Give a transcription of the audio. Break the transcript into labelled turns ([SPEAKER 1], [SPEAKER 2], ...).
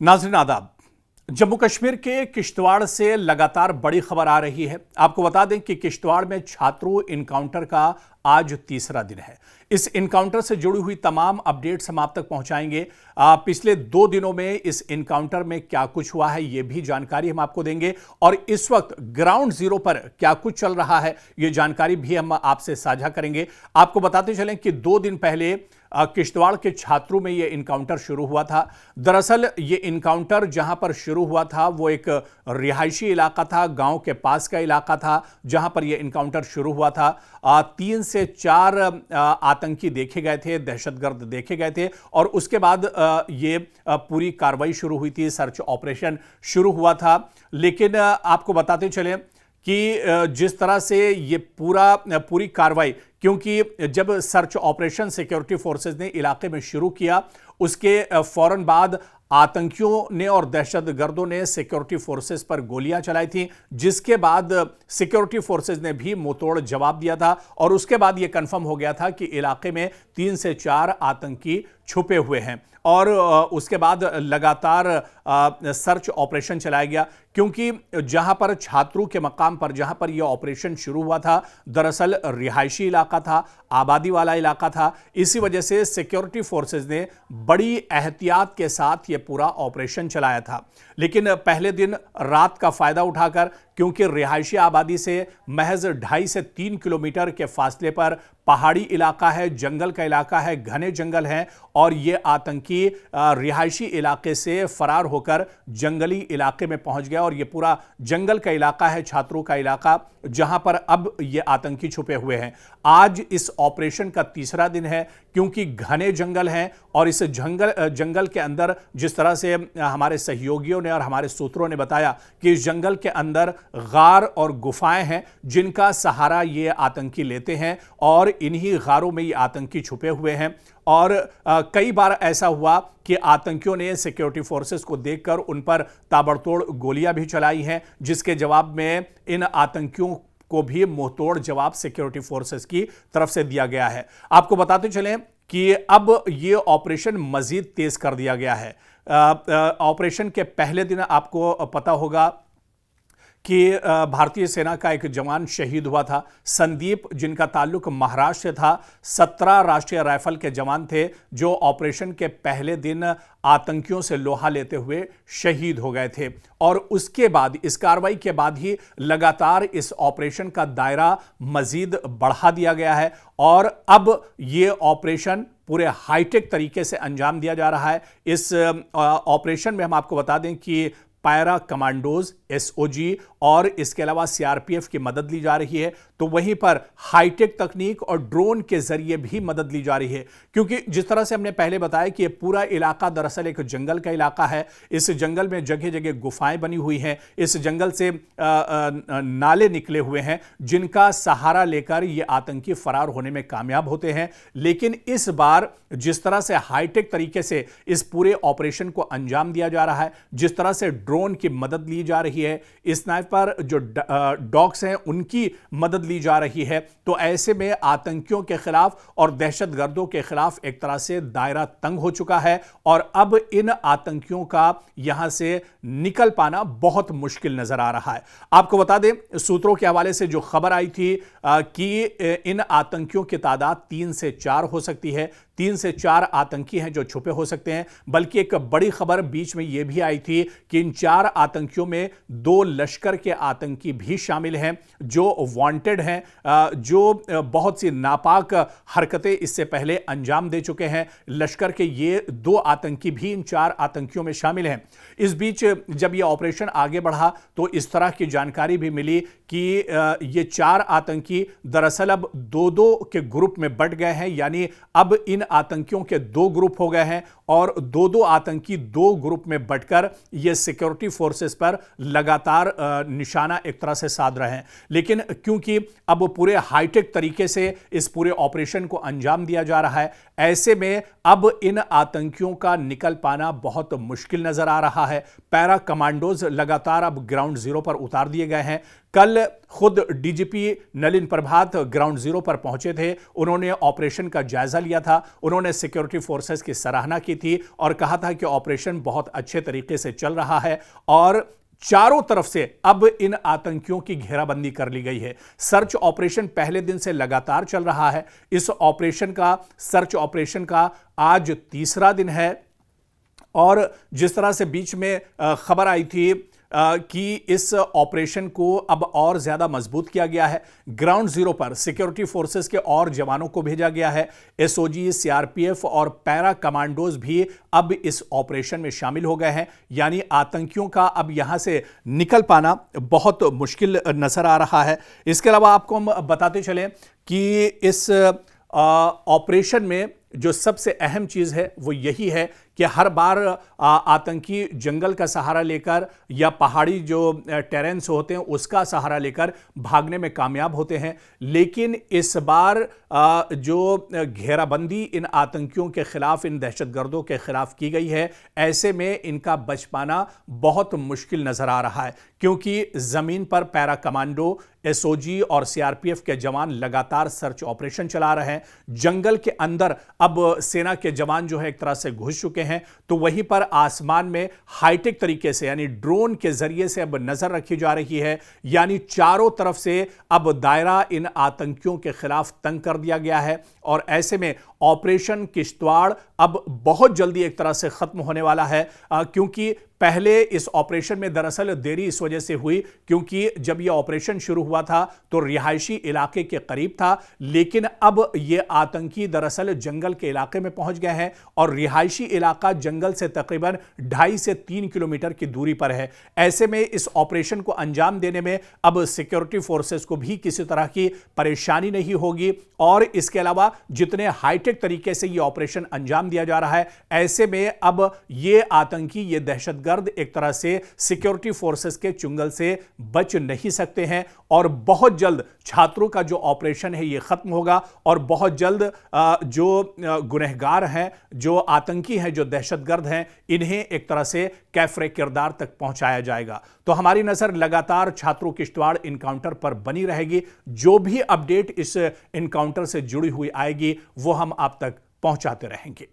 [SPEAKER 1] नाज़रीन आदाब। जम्मू कश्मीर के किश्तवाड़ से लगातार बड़ी खबर आ रही है। आपको बता दें कि किश्तवाड़ में छात्रों इनकाउंटर का आज तीसरा दिन है। इस इनकाउंटर से जुड़ी हुई तमाम अपडेट्स हम आप तक पहुंचाएंगे। पिछले 2 दिनों में इस इनकाउंटर में क्या कुछ हुआ है ये भी जानकारी हम आपको देंगे और इस वक्त ग्राउंड जीरो पर क्या कुछ चल रहा है ये जानकारी भी हम आपसे साझा करेंगे। आपको बताते चलें कि 2 दिन पहले किश्तवाड़ के छात्रों में यह इनकाउंटर शुरू हुआ था। दरअसल ये इनकाउंटर जहां पर शुरू हुआ था वो एक रिहायशी इलाका था, गांव के पास का इलाका था जहां पर यह इनकाउंटर शुरू हुआ था। 3 से 4 आतंकी देखे गए थे, दहशतगर्द देखे गए थे और उसके बाद ये पूरी कार्रवाई शुरू हुई थी, सर्च ऑपरेशन शुरू हुआ था। लेकिन आपको बताते चलें कि जिस तरह से ये पूरी कार्रवाई, क्योंकि जब सर्च ऑपरेशन सिक्योरिटी फोर्सेस ने इलाके में शुरू किया उसके फौरन बाद आतंकियों ने और दहशतगर्दों ने सिक्योरिटी फोर्सेस पर गोलियां चलाई थी, जिसके बाद सिक्योरिटी फोर्सेस ने भी मुंहतोड़ जवाब दिया था और उसके बाद यह कंफर्म हो गया था कि इलाके में 3 से 4 आतंकी छुपे हुए हैं और उसके बाद लगातार सर्च ऑपरेशन चलाया गया। क्योंकि जहां पर छात्रों के मकाम पर जहां पर यह ऑपरेशन शुरू हुआ था दरअसल रिहायशी इलाका था, आबादी वाला इलाका था। इसी वजह से सिक्योरिटी फोर्सेस ने बड़ी एहतियात के साथ यह पूरा ऑपरेशन चलाया था। लेकिन पहले दिन रात का फायदा उठाकर, क्योंकि रिहायशी आबादी से महज 2.5 से 3 किलोमीटर के फासले पर पहाड़ी इलाका है, जंगल का इलाका है, घने जंगल हैं और यह आतंकी रिहायशी इलाके से फरार होकर जंगली इलाके में पहुंच गया और यह पूरा जंगल का इलाका है, छात्रों का इलाका, जहां पर अब यह आतंकी छुपे हुए हैं। आज इस ऑपरेशन का तीसरा दिन है क्योंकि घने जंगल हैं और इस जंगल के अंदर जिस तरह से हमारे सहयोगियों ने और हमारे सूत्रों ने बताया कि इस जंगल के अंदर गार और गुफाएं हैं जिनका सहारा ये आतंकी लेते हैं और इन्हीं गारों में ये आतंकी छुपे हुए हैं। और कई बार ऐसा हुआ कि आतंकियों ने सिक्योरिटी फोर्सेस को देखकर उन पर ताबड़तोड़ गोलियां भी चलाई हैं, जिसके जवाब में इन आतंकियों को भी मुंहतोड़ जवाब सिक्योरिटी फोर्सेस की तरफ से दिया गया है। आपको बताते चलें कि अब यह ऑपरेशन मजीद तेज कर दिया गया है। ऑपरेशन के पहले दिन आपको पता होगा कि भारतीय सेना का एक जवान शहीद हुआ था, संदीप, जिनका ताल्लुक महाराष्ट्र से था। 17 राष्ट्रीय राइफल के जवान थे जो ऑपरेशन के पहले दिन आतंकियों से लोहा लेते हुए शहीद हो गए थे और उसके बाद इस कार्रवाई के बाद ही लगातार इस ऑपरेशन का दायरा मजीद बढ़ा दिया गया है और अब ये ऑपरेशन पूरे हाईटेक तरीके से अंजाम दिया जा रहा है। इस ऑपरेशन में हम आपको बता दें कि पैरा कमांडोज, एसओजी और इसके अलावा सीआरपीएफ की मदद ली जा रही है, तो वहीं पर हाईटेक तकनीक और ड्रोन के जरिए भी मदद ली जा रही है। क्योंकि जिस तरह से हमने पहले बताया कि यह पूरा इलाका दरअसल एक जंगल का इलाका है। इस जंगल में जगह जगह गुफाएं बनी हुई हैं, इस जंगल से नाले निकले हुए हैं जिनका सहारा लेकर ये आतंकी फरार होने में कामयाब होते हैं। लेकिन इस बार जिस तरह से हाईटेक तरीके से इस पूरे ऑपरेशन को अंजाम दिया जा रहा है, जिस तरह से ड्रोन की मदद ली जा रही है, स्नाइपर जो डॉग्स हैं उनकी मदद ली जा रही है, तो ऐसे में आतंकियों के खिलाफ और दहशतगर्दों के खिलाफ एक तरह से दायरा तंग हो चुका है और अब इन आतंकियों का यहां से निकल पाना बहुत मुश्किल नजर आ रहा है। आपको बता दें, सूत्रों के हवाले से जो खबर आई थी कि इन आतंकियों की तादाद 3 से 4 हो सकती है। 3 से 4 आतंकी हैं जो छुपे हो सकते हैं। बल्कि एक बड़ी खबर बीच में यह भी आई थी कि इन 4 आतंकियों में 2 लश्कर के आतंकी भी शामिल हैं जो वांटेड हैं, जो बहुत सी नापाक हरकतें इससे पहले अंजाम दे चुके हैं। लश्कर के ये 2 आतंकी भी इन 4 आतंकियों में शामिल हैं। इस बीच जब यह ऑपरेशन आगे बढ़ा तो इस तरह की जानकारी भी मिली कि ये 4 आतंकी दरअसल अब 2-2 के ग्रुप में बंट गए हैं, यानी अब इन आतंकियों के 2 ग्रुप हो गए हैं और 2-2 आतंकी 2 ग्रुप में बंटकर ये सिक्योरिटी फोर्सेस पर लगातार निशाना एक तरह से साध रहे हैं। लेकिन क्योंकि अब पूरे हाईटेक तरीके से इस पूरे ऑपरेशन को अंजाम दिया जा रहा है, ऐसे में अब इन आतंकियों का निकल पाना बहुत मुश्किल नजर आ रहा है। पैरा कमांडोज लगातार अब ग्राउंड जीरो पर उतार दिए गए हैं। कल खुद डीजीपी नलिन प्रभात ग्राउंड जीरो पर पहुंचे थे, उन्होंने ऑपरेशन का जायजा लिया था, उन्होंने सिक्योरिटी फोर्सेस की सराहना की थी और कहा था कि ऑपरेशन बहुत अच्छे तरीके से चल रहा है और चारों तरफ से अब इन आतंकियों की घेराबंदी कर ली गई है। सर्च ऑपरेशन पहले दिन से लगातार चल रहा है। इस सर्च ऑपरेशन का आज तीसरा दिन है और जिस तरह से बीच में खबर आई थी कि इस ऑपरेशन को अब और ज्यादा मजबूत किया गया है। ग्राउंड जीरो पर सिक्योरिटी फोर्सेस के और जवानों को भेजा गया है। एसओजी, सीआरपीएफ और पैरा कमांडोज भी अब इस ऑपरेशन में शामिल हो गए हैं। यानी आतंकियों का अब यहां से निकल पाना बहुत मुश्किल नजर आ रहा है। इसके अलावा आपको हम बताते चलें कि इस ऑपरेशन में जो सबसे अहम चीज है वो यही है कि हर बार आतंकी जंगल का सहारा लेकर या पहाड़ी जो टेरेन्स होते हैं उसका सहारा लेकर भागने में कामयाब होते हैं, लेकिन इस बार जो घेराबंदी इन आतंकियों के खिलाफ, इन दहशतगर्दों के खिलाफ की गई है, ऐसे में इनका बच पाना बहुत मुश्किल नजर आ रहा है क्योंकि जमीन पर पैरा कमांडो, एसओजी और सीआरपीएफ के जवान लगातार सर्च ऑपरेशन चला रहे हैं। जंगल के अंदर अब सेना के जवान जो है एक तरह से घुस चुके हैं, तो वहीं पर आसमान में हाईटेक तरीके से यानी ड्रोन के जरिए से अब नजर रखी जा रही है। यानी चारों तरफ से अब दायरा इन आतंकियों के खिलाफ तंग कर दिया गया है और ऐसे में ऑपरेशन किश्तवाड़ अब बहुत जल्दी एक तरह से खत्म होने वाला है क्योंकि पहले इस ऑपरेशन में दरअसल देरी इस वजह से हुई क्योंकि जब यह ऑपरेशन शुरू हुआ था तो रिहायशी इलाके के करीब था, लेकिन अब यह आतंकी दरअसल जंगल के इलाके में पहुंच गए हैं और रिहायशी इलाका जंगल से तकरीबन 2.5 से 3 किलोमीटर की दूरी पर है। ऐसे में इस ऑपरेशन को अंजाम देने में अब सिक्योरिटी फोर्सेस को भी किसी तरह की परेशानी नहीं होगी और इसके अलावा जितने हाईटेक तरीके से यह ऑपरेशन अंजाम दिया जा रहा है, ऐसे में अब यह आतंकी, ये दहशतगर्द एक तरह से सिक्योरिटी फोर्सेस के चुंगल से बच नहीं सकते हैं और बहुत जल्द छात्रों का जो ऑपरेशन है यह खत्म होगा और बहुत जल्द जो गुनहगार हैं, जो आतंकी हैं, जो दहशतगर्द हैं, इन्हें एक तरह से कैफरे किरदार तक पहुंचाया जाएगा। तो हमारी नजर लगातार छात्रों किश्तवाड़ इनकाउंटर पर बनी रहेगी। जो भी अपडेट इस इनकाउंटर से जुड़ी हुई आएगी वो हम आप तक पहुंचाते रहेंगे।